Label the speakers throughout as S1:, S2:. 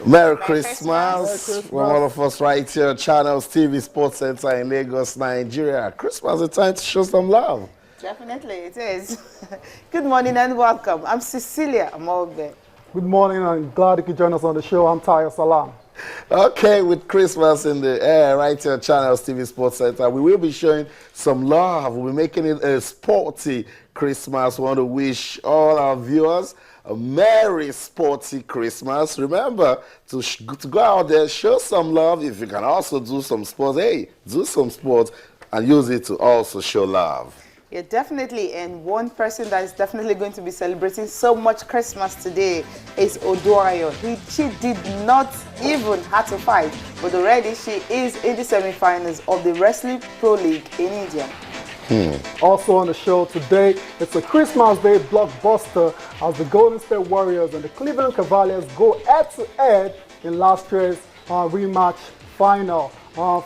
S1: Merry
S2: Christmas.
S1: Christmas from all of us right here, Channels TV Sports Center in Lagos, Nigeria. Christmas is a time to show some love.
S2: Definitely, it is. Good morning and welcome. I'm Cecilia Amogbe.
S3: Good morning, and glad you could join us on the show. I'm Tayo Salam.
S1: Okay, with Christmas in the air right here, Channels TV Sports Center, we will be showing some love. We'll be making it a sporty Christmas. We want to wish all our viewers a Merry Sporty Christmas. Remember to go out there, show some love. If you can also do some sports, hey, do some sports and use it to also show love.
S2: Yeah, definitely. And one person that is definitely going to be celebrating so much Christmas today is Oduayo. She did not even have to fight, but already she is in the semi-finals of the Wrestling Pro League in India.
S3: Also on the show today, it's a Christmas Day blockbuster as the Golden State Warriors and the Cleveland Cavaliers go head-to-head in last year's rematch final.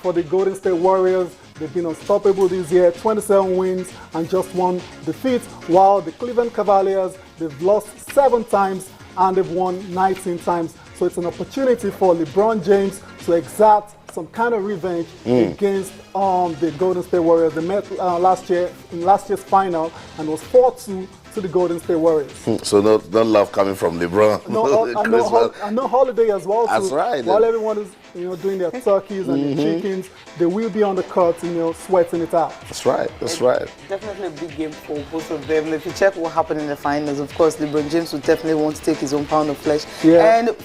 S3: For the Golden State Warriors, they've been unstoppable this year, 27 wins and just 1 defeat, while the Cleveland Cavaliers, they've lost 7 times and they've won 19 times. So it's an opportunity for LeBron James to exact some kind of revenge against the Golden State Warriors. They met last year in last year's final and was 4-2 to the Golden State Warriors.
S1: So no love coming from LeBron.
S3: No holiday as well.
S1: That's
S3: so
S1: right.
S3: While everyone is doing their turkeys and their chickens, they will be on the court, sweating it out.
S1: That's right. That's right.
S2: Definitely a big game for both of them. If you check what happened in the finals, of course, LeBron James would definitely want to take his own pound of flesh.
S3: Yeah.
S2: And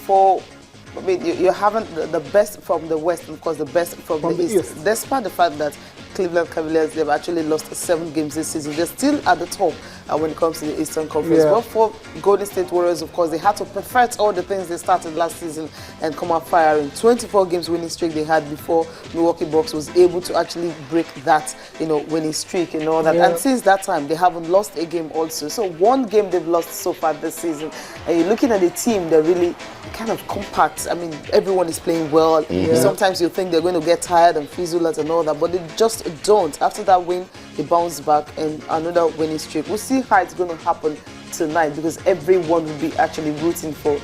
S2: you haven't the best from the West, and of course the best from the East. Despite the fact that Cleveland Cavaliers, they've actually lost 7 games this season, they're still at the top when it comes to the Eastern Conference.
S3: Yeah.
S2: But for Golden State Warriors, of course, they had to perfect all the things they started last season and come out firing. 24 games winning streak they had before Milwaukee Bucks was able to actually break that, winning streak and all that.
S3: Yeah.
S2: And since that time, they haven't lost a game also. So 1 game they've lost so far this season. And you're looking at the team, they're really kind of compact. I mean, everyone is playing well. Sometimes you think they're going to get tired and fizzle out and all that, but they just don't. After that win, they bounce back and another winning streak. We'll see how it's going to happen tonight because everyone will be actually rooting for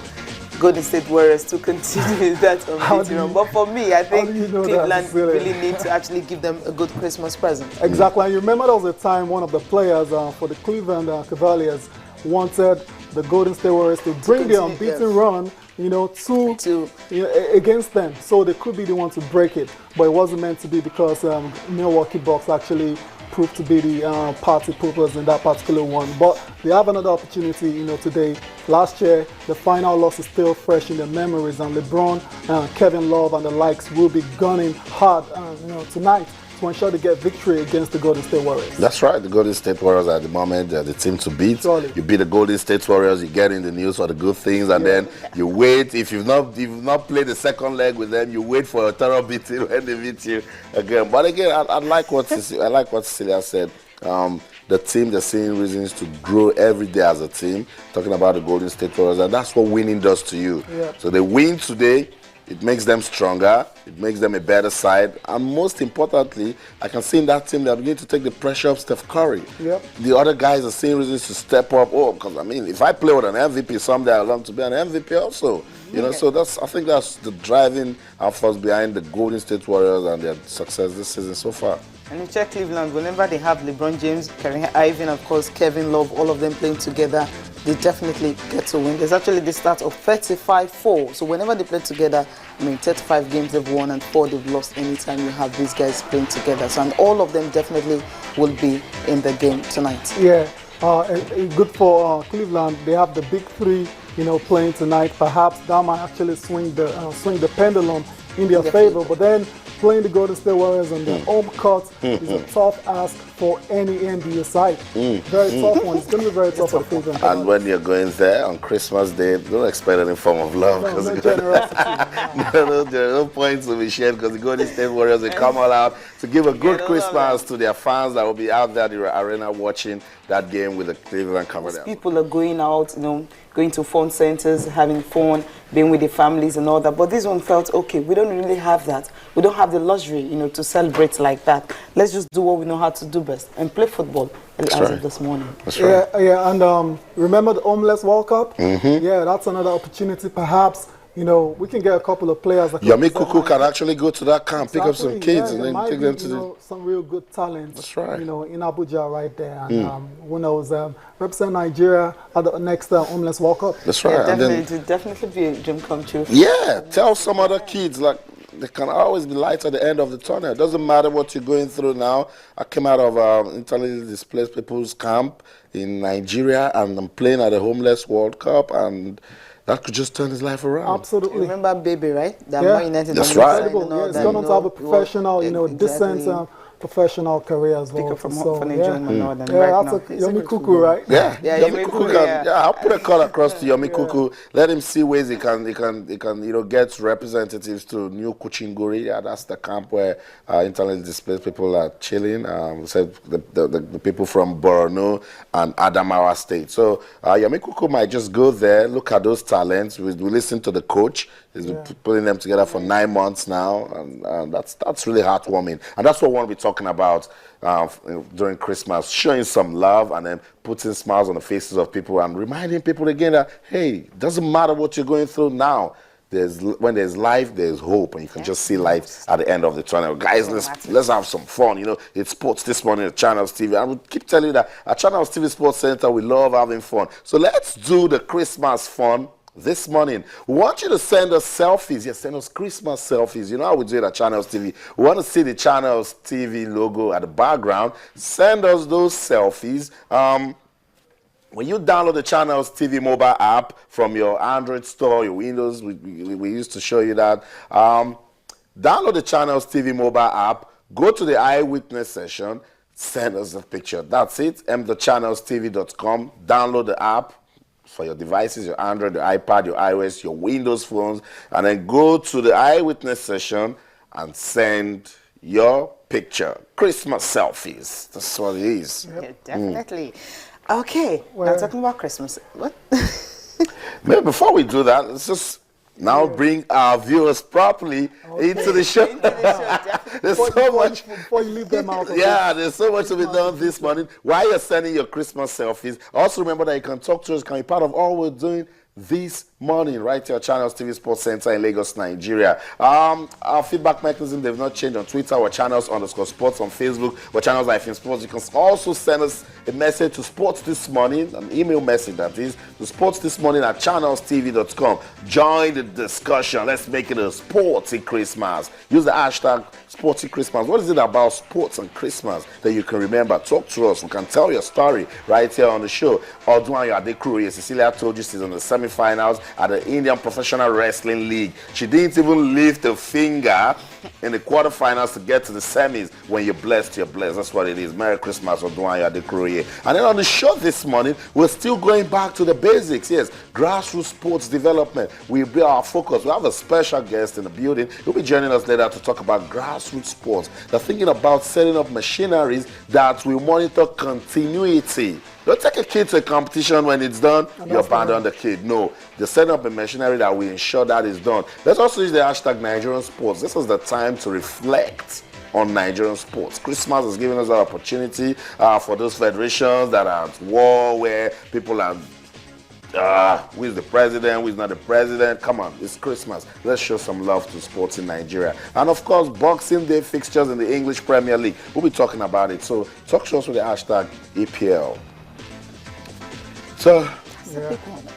S2: Golden State Warriors to continue that unbeaten run. But for me, I think Cleveland really need to actually give them a good Christmas present.
S3: Exactly. And you remember there was a time one of the players for the Cleveland Cavaliers wanted the Golden State Warriors to bring the unbeaten run against them, so they could be the one to break it, but it wasn't meant to be because Milwaukee Bucks actually proved to be the party poopers in that particular one. But they have another opportunity, today. Last year, the final loss is still fresh in their memories, and LeBron, Kevin Love, and the likes will be gunning hard, tonight to ensure they get victory against the Golden State Warriors.
S1: That's right. The Golden State Warriors at the moment are the team to beat.
S3: Surely.
S1: You beat the Golden State Warriors, you get in the news for the good things, and then you wait. If you've not played the second leg with them, you wait for a thorough beating when they beat you again. But again, I like what Cecilia said. The team, they're seeing reasons to grow every day as a team. Talking about the Golden State Warriors, and that's what winning does to you.
S3: Yeah.
S1: So they win today. It makes them stronger. It makes them a better side. And most importantly, I can see in that team they're beginning to take the pressure off Steph Curry.
S3: Yep.
S1: The other guys are seeing reasons to step up. Because if I play with an MVP someday, I want to be an MVP also. So I think that's the driving force behind the Golden State Warriors and their success this season so far.
S2: And you check Cleveland, whenever they have LeBron James, Kyrie Irving, of course, Kevin Love, all of them playing together, they definitely get to win. There's actually the start of 35-4. So whenever they play together, 35 games they've won and 4 they've lost anytime you have these guys playing together. So, and all of them definitely will be in the game tonight.
S3: Yeah, good for Cleveland. They have the big 3, playing tonight. Perhaps that might actually swing the pendulum in their favor. But then playing the Golden State Warriors on their home court is a tough ask for any NBA side. Very tough one. It's going to be very tough for the Cleveland.
S1: And when you're going there on Christmas Day, don't expect any form of love.
S3: No generosity.
S1: There are no points to be shared because the Golden State Warriors will come all out to give a good Christmas to their fans that will be out there at the arena watching that game with the Cleveland Cavaliers.
S2: People are going out, going to fun centers, having fun, being with their families and all that. But this one felt, okay, we don't really have that. We don't have the luxury, to celebrate like that. Let's just do what we know how to do best and play football as of this morning.
S1: That's right.
S3: Yeah, and remember the Homeless World Cup? Yeah, that's another opportunity perhaps we can get a couple of players. That
S1: Yami Kuku can actually go to that camp, pick up some kids, and then take them to
S3: some real good talent.
S1: That's right.
S3: In Abuja right there. And who knows, represent Nigeria at the next Homeless World Cup.
S1: That's right.
S2: Yeah,
S1: and then,
S2: definitely be a dream come true.
S1: Yeah, tell some other kids, like, there can always be light at the end of the tunnel. It doesn't matter what you're going through now. I came out of internally displaced people's camp in Nigeria, and I'm playing at the Homeless World Cup, and that could just turn his life around.
S3: Absolutely.
S2: Remember Baby, right? That
S3: Yeah.
S2: United
S1: That's right.
S3: He's going on to have a professional, decent professional career as well.
S2: Speaker from
S3: so,
S2: Orphanage
S3: yeah.
S2: Home and all that.
S3: Yeah,
S2: Right
S3: that's
S2: now.
S3: a Yomi Kuku, right?
S1: Yeah,
S2: Yeah,
S1: Yomi
S2: Yomi
S1: Kuku
S2: Kuku,
S1: can,
S2: yeah.
S1: I'll put a call across to Yomi Kuku. Let him see ways he can get representatives to New Kuchinguri. Yeah, that's the camp where internally displaced people are chilling. Said the people from Borno and Adamawa State. So Yomi Kuku might just go there, look at those talents. We listen to the coach. He's been putting them together for 9 months now, and that's really heartwarming. And that's what we want to be talking about during Christmas, showing some love and then putting smiles on the faces of people and reminding people again that, hey, it doesn't matter what you're going through now. When there's life, there's hope, and you can just see light at the end of the tunnel. Guys, let's have some fun. It's sports this morning at Channels TV. I will keep telling you that at Channels TV Sports Center, we love having fun. So let's do the Christmas fun this morning. We want you to send us selfies. Yes, send us Christmas selfies. You know how we do it at Channels TV. We want to see the Channels TV logo at the background. Send us those selfies. When you download the Channels TV mobile app from your Android store, your Windows, we used to show you that. Download the Channels TV mobile app. Go to the eyewitness session. Send us a picture. That's it. mthechannelstv.com. Download the app for your devices, your Android, your iPad, your iOS, your Windows phones, and then go to the eyewitness session and send your picture. Christmas selfies. That's what it is.
S2: Yeah, definitely. Okay, now talking about Christmas. What?
S1: Maybe before we do that, let's just now bring our viewers properly into the show. There's so much.
S3: Before you leave them out.
S1: Yeah, there's so much to be done this morning. While you're sending your Christmas selfies, also remember that you can talk to us, can be part of all we're doing this morning right here at Channels TV Sports Center in Lagos, Nigeria. Our feedback mechanism, they've not changed on Twitter. We're Channels_sports on Facebook. We're Channels-sports. You can also send us a message to Sports This Morning, an email message that is, to sportsthismorning@channelstv.com. Join the discussion. Let's make it a sporty Christmas. Use the hashtag Sporty Christmas. What is it about sports and Christmas that you can remember? Talk to us. We can tell your story right here on the show. Odunayo Adekuru, Cecilia told you she's in the semi-finals at the Indian Professional Wrestling League. She didn't even lift a finger in the quarterfinals to get to the semis. When you're blessed, you're blessed. That's what it is. Merry Christmas, Odunayo Adekuru. And then on the show this morning, we're still going back to the basics. Yes, grassroots sports development will be our focus. We have a special guest in the building. He'll be joining us later to talk about grassroots sports. They're thinking about setting up machineries that will monitor continuity. Don't take a kid to a competition when it's done, you abandon the kid. No, they're setting up a machinery that will ensure that is done. Let's also use the hashtag Nigerian Sports. This is the time to reflect on Nigerian sports. Christmas is giving us that opportunity for those federations that are at war, where people are who is the president, who is not the president. Come on, it's Christmas. Let's show some love to sports in Nigeria. And of course, Boxing Day fixtures in the English Premier League. We'll be talking about it. So talk to us with the hashtag EPL. So,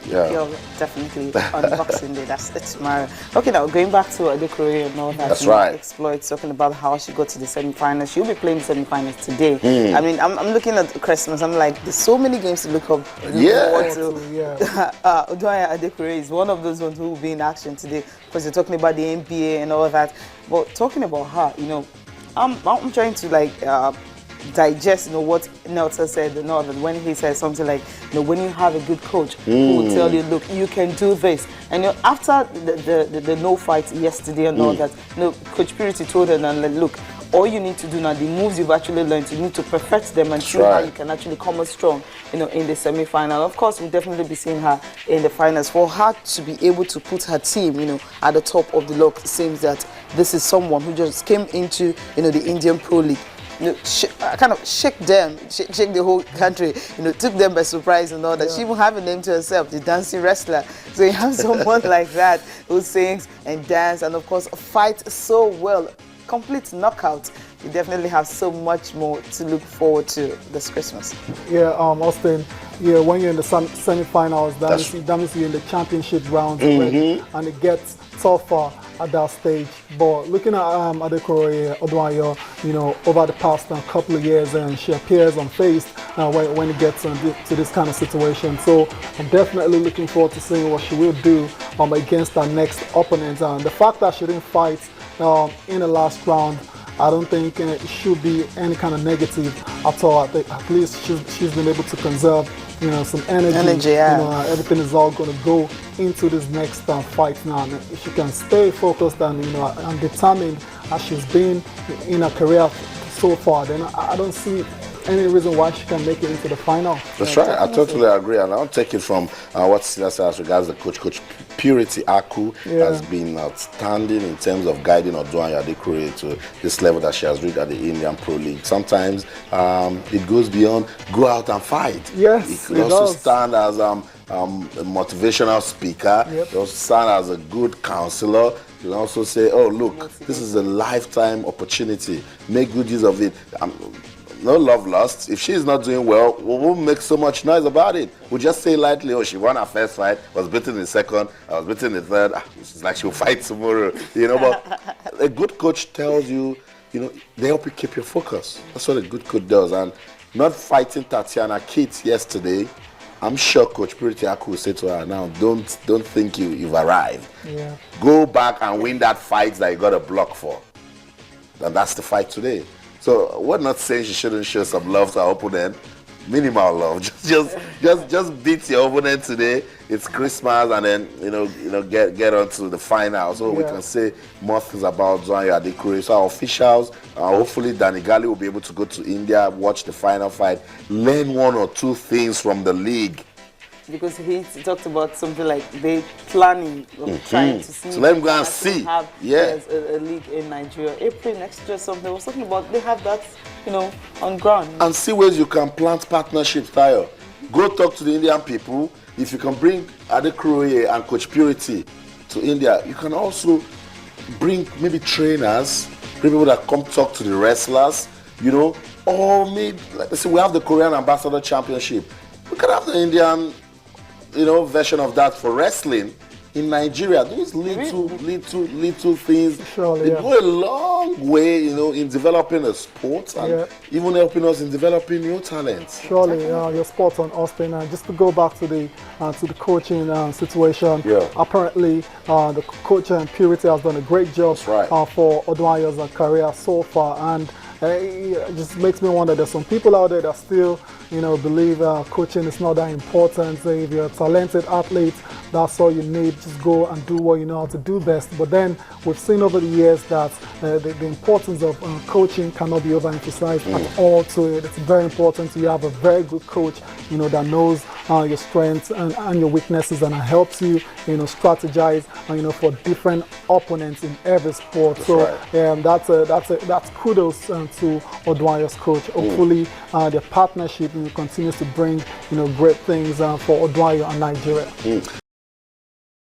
S2: You're definitely on Boxing Day. It's tomorrow. Okay, now going back to Adekuru and all that.
S1: That's right.
S2: Exploits, talking about how she got to the semi-finals. She'll be playing the semi-finals today. I mean, I'm looking at Christmas. I'm like, there's so many games to look up. Odunayo Adekuru is one of those ones who will be in action today, because you're talking about the NBA and all that. But talking about her, I'm trying to digest, what Nelson said, that when he said something like, when you have a good coach who will tell you, look, you can do this. And after the no fight yesterday and all that, Coach Purity told her, look, all you need to do now, the moves you've actually learned, you need to perfect them and show how you can actually come out strong, in the semi-final. Of course, we'll definitely be seeing her in the finals. For her to be able to put her team, at the top of the log, it seems that this is someone who just came into, the Indian Pro League kind of shake them, shake the whole country, took them by surprise and all that. She even have a name to herself, the dancing wrestler. So you have someone like that who sings and dance and of course fights so well. Complete knockout. We definitely have so much more to look forward to this Christmas.
S3: Yeah, Austin, when you're in the semi-finals, that means you're in the championship rounds already, and it gets tougher at that stage. But looking at Adekoroye Oduayo, over the past couple of years, and she appears unfazed when it gets to this kind of situation. So I'm definitely looking forward to seeing what she will do against her next opponent. And the fact that she didn't fight in the last round, I don't think it should be any kind of negative at all. I think at least she's been able to conserve, some energy. Everything is all going to go into this next fight now. And if she can stay focused and and determined as she's been in her career so far, then I don't see any reason why she can make it into the final.
S1: That's right. I totally agree, and I'll take it from what Celia said as regards the coach. Purity Aku has been outstanding in terms of guiding Oduayo Adekoroye to this level that she has reached at the Indian Pro League. Sometimes it goes beyond go out and fight.
S3: Yes,
S1: it could also stand as a motivational speaker. It also stand as a good counselor. You can also say, oh look, this is a lifetime opportunity. Make good use of it. No love lost. If she's not doing well, we won't make so much noise about it. We'll just say lightly, oh, she won her first fight, was beaten in the second, I was beaten in the third. It's like she'll fight tomorrow. But a good coach tells you, they help you keep your focus. That's what a good coach does. And not fighting Tatiana Keats yesterday, I'm sure Coach Purity Aku will say to her now, don't think you've arrived.
S3: Yeah.
S1: Go back and win that fight that you got a block for. And that's the fight today. So we're not saying she shouldn't show some love to her opponent. Minimal love. Just beat your opponent today. It's Christmas, and then get on to the final. So we can say more things about Oduayo Adekoroye. So our officials, hopefully Danny Gali will be able to go to India, watch the final fight, learn one or two things from the league.
S2: Because he talked about something like they planning of trying to see.
S1: So let him go and see.
S2: Have a league in Nigeria. April next year, something. I was talking about they have that, on ground.
S1: And see ways you can plant partnerships, Tayo. Go talk to the Indian people. If you can bring Adekoroye and Coach Purity to India, you can also bring maybe trainers, people that come talk to the wrestlers, or maybe, like I say, we have the Korean Ambassador Championship. We can have the Indian version of that for wrestling in Nigeria. Those little things,
S3: Surely,
S1: they go a long way, in developing a sport and even helping us in developing new talents.
S3: Surely, your spot on Austin. Just to go back to the coaching situation. Apparently, the coach and Purity has done a great job for Oduayo's career so far, and it just makes me wonder. There's some people out there that still, believe coaching is not that important. So if you're a talented athlete, that's all you need. Just go and do what you know how to do best. But then we've seen over the years that the importance of coaching cannot be overemphasized at all. So it's very important to have a very good coach, that knows your strengths and your weaknesses, and helps you, strategize, for different opponents in every sport. That's kudos to Oduayo's coach. Hopefully, the partnership continues to bring, great things for Oduayo and Nigeria.